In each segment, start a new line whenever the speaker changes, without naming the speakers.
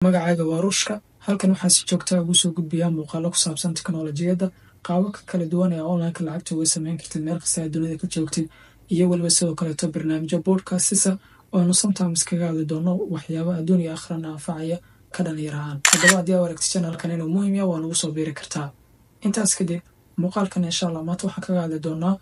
Magacayga waa Ruushka. Halkan waxaan si joogto ah ugu soo gudbiyaa muuqaallo ku saabsan tiknoolajiyadda, qaababka kala duwan ee online-ka lacagta uga samayn kartid meel kasta aad dunida ka joogtid, iyo weliba sidoo kaleeto barnaamijyo podcast oo aynu sometimes kaga hadli doono waxyaabo adduun iyo aakhirana anfacaya ka dhalinyaro ahaan. Haddaba haddii aad aragtid channelkan inuu muhiim yahay waa nagu soo biiri kartaa. Intaas kadib muuqaalkan insha Allah maanta waxaan kaga hadli doonaa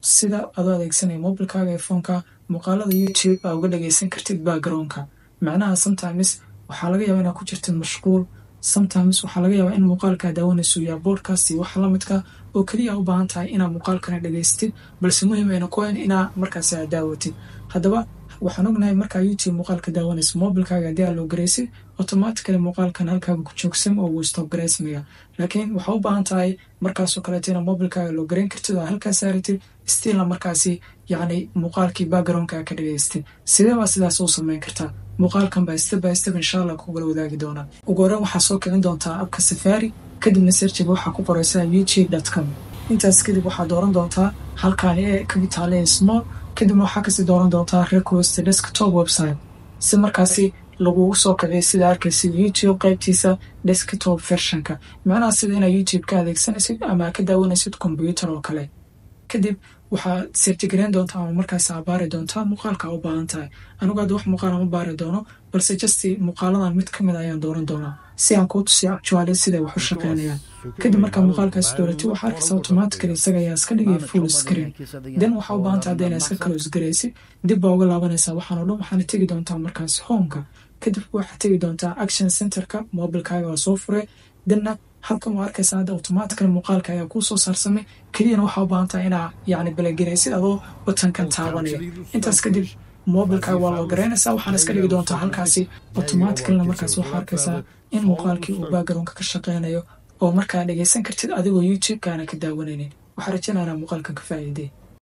sida adoo adeegsanaya mobilkaaga iPhone-ka muuqaalada YouTube aa uga dhageysan kartid background-ka. Macnaha sometimes waxaa laga yaabaa inaad ku jirtid mashquul, sometimes waxaa laga yaabaa in muuqaalka aad daawanayso yaa podcast iyo wax la midka oo kaliya u baahan tahay inaad muuqaalkana dhageystid balse muhiim ayna ku ahayn inaad markaas aad daawatid. Haddaba waxaan ognahay markaa YouTube muuqaalka daawanayso mobilkaaga haddii aad loo gareysid automatically muuqaalkan halkaaga ku joogsan oo wuu stop gareysmaya. Laakiin waxaa u baahan tahay markaasoo kaleeto inaad mobilkaaga loo gareyn kartid oo halkaas saaratid stillna markaasi yacni muuqaalkii background-ka ka dhageystid. Sidee baa sidaas u samayn kartaa? muuqaalkan baa step by step insha Allah kugula wadaagi doonaa. Ugu horreyn waxaa soo kicin doontaa abka Safari, kadibna searchiga waxaa ku qoraysaa youtube.com. intaas kadib waxaa dooran doontaa halkaan ee capital ee small, kadibna waxaa kasii dooran doontaa request desktop website si markaasi lagugu soo kiciyo sida arkaysid YouTube qaybtiisa desktop versionka. Macnaha sida inaad YouTube ka adeegsanaysid ama ka daawanaysid computer oo kale. kadib waxaa search gareyn doontaa ama markaas baari doontaa muuqaalka u baahan tahay. Anigu hadda wax muuqaal ma baari doono balse just muuqaaladan mid kamid ayaan dooran doonaa si aan kuu tusiyo actually sida wax u shaqeynayaan. kadib markaa muuqaalkaas dooratid waxaa arkaysaa automatically isaga ayaa iska dhigaya full screen. then waxaa u baahan tahay hadda inaad iska close gareysid dib baa uga laabanaysaa waxaan oo dhan waxaana tegi doontaa markaas home-ka. kadib waxaad tegi doontaa action center-ka mobilkaaga waa soo furay dhanna halkan waa arkaysaa hadda automatically muuqaalka ayaa kuu soo saarsamay keliyana waxaa u baahan tahay inaa yacni balagareysid adoo watankan taabanaya. intaas kadib mobilkaaga waa loo gareynaysaa waxaana iska dhigi doontaa halkaasi automaticallyna markaas waxaa arkaysaa in muuqaalkii uu background-ka ka shaqeynayo oo markaa dhageysan kartid adigoo YouTube-kaana ka daawanaynin. waxaa rajaynayaa muuqaalkan ka faa'iiday.